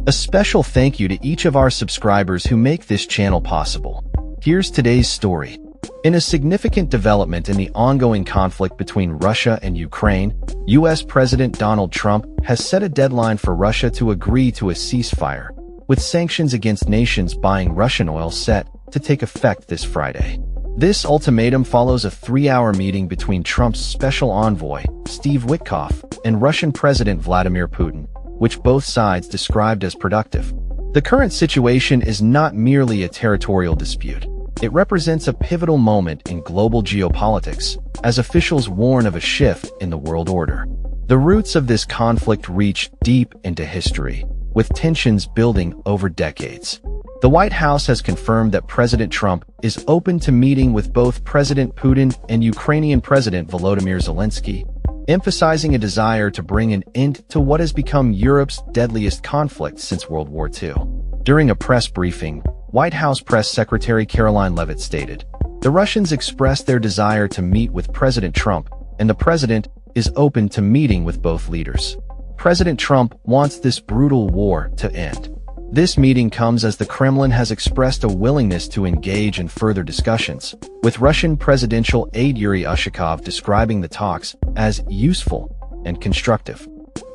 A special thank you to each of our subscribers who make this channel possible. Here's today's story. In a significant development in the ongoing conflict between Russia and Ukraine, U.S. President Donald Trump has set a deadline for Russia to agree to a ceasefire, with sanctions against nations buying Russian oil set to take effect this Friday. This ultimatum follows a 3-hour meeting between Trump's special envoy, Steve Witkoff, and Russian President Vladimir Putin, which both sides described as productive. The current situation is not merely a territorial dispute. It represents a pivotal moment in global geopolitics, as officials warn of a shift in the world order. The roots of this conflict reach deep into history, with tensions building over decades. The White House has confirmed that President Trump is open to meeting with both President Putin and Ukrainian President Volodymyr Zelensky, emphasizing a desire to bring an end to what has become Europe's deadliest conflict since World War II. During a press briefing, White House Press Secretary Caroline Leavitt stated, "The Russians expressed their desire to meet with President Trump, and the president is open to meeting with both leaders. President Trump wants this brutal war to end." This meeting comes as the Kremlin has expressed a willingness to engage in further discussions, with Russian presidential aide Yuri Ushakov describing the talks as useful and constructive.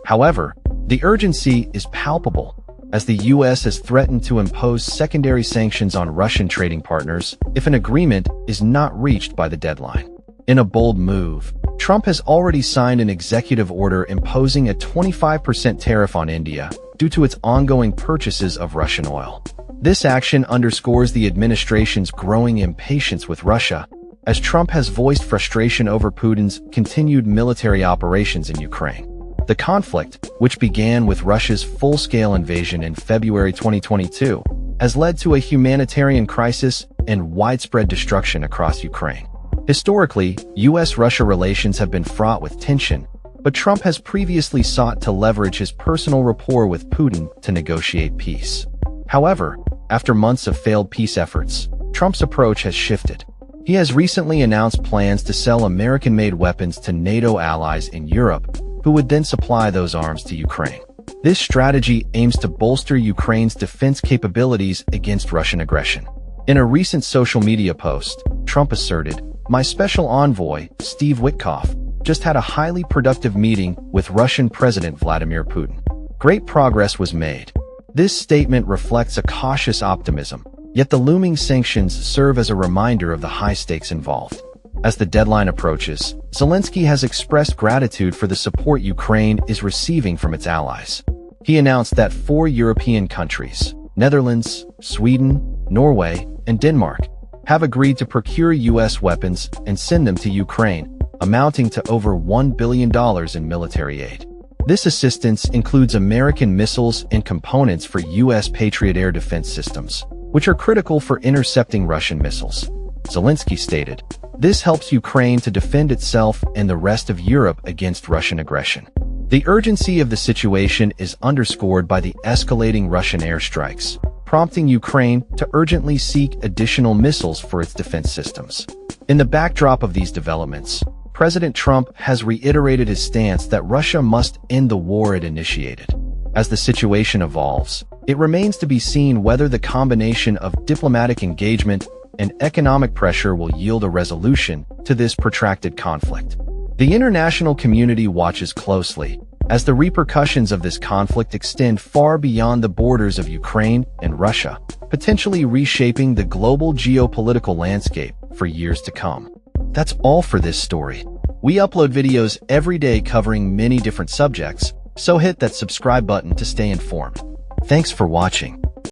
However, the urgency is palpable, as the U.S. has threatened to impose secondary sanctions on Russian trading partners if an agreement is not reached by the deadline. In a bold move, Trump has already signed an executive order imposing a 25% tariff on India due to its ongoing purchases of Russian oil. This action underscores the administration's growing impatience with Russia, as Trump has voiced frustration over Putin's continued military operations in Ukraine. The conflict, which began with Russia's full-scale invasion in February 2022, has led to a humanitarian crisis and widespread destruction across Ukraine. Historically, U.S.-Russia relations have been fraught with tension, but Trump has previously sought to leverage his personal rapport with Putin to negotiate peace. However, after months of failed peace efforts, Trump's approach has shifted. He has recently announced plans to sell American-made weapons to NATO allies in Europe, who would then supply those arms to Ukraine. This strategy aims to bolster Ukraine's defense capabilities against Russian aggression. In a recent social media post, Trump asserted, "My special envoy, Steve Witkoff, just had a highly productive meeting with Russian President Vladimir Putin. Great progress was made." This statement reflects a cautious optimism, yet the looming sanctions serve as a reminder of the high stakes involved. As the deadline approaches, Zelensky has expressed gratitude for the support Ukraine is receiving from its allies. He announced that 4 European countries, Netherlands, Sweden, Norway, and Denmark, have agreed to procure U.S. weapons and send them to Ukraine, amounting to over $1 billion in military aid. This assistance includes American missiles and components for U.S. Patriot air defense systems, which are critical for intercepting Russian missiles. Zelensky stated, "This helps Ukraine to defend itself and the rest of Europe against Russian aggression." The urgency of the situation is underscored by the escalating Russian airstrikes, prompting Ukraine to urgently seek additional missiles for its defense systems. In the backdrop of these developments, President Trump has reiterated his stance that Russia must end the war it initiated. As the situation evolves, it remains to be seen whether the combination of diplomatic engagement and economic pressure will yield a resolution to this protracted conflict. The international community watches closely, as the repercussions of this conflict extend far beyond the borders of Ukraine and Russia, potentially reshaping the global geopolitical landscape for years to come. That's all for this story. We upload videos every day covering many different subjects, so hit that subscribe button to stay informed. Thanks for watching.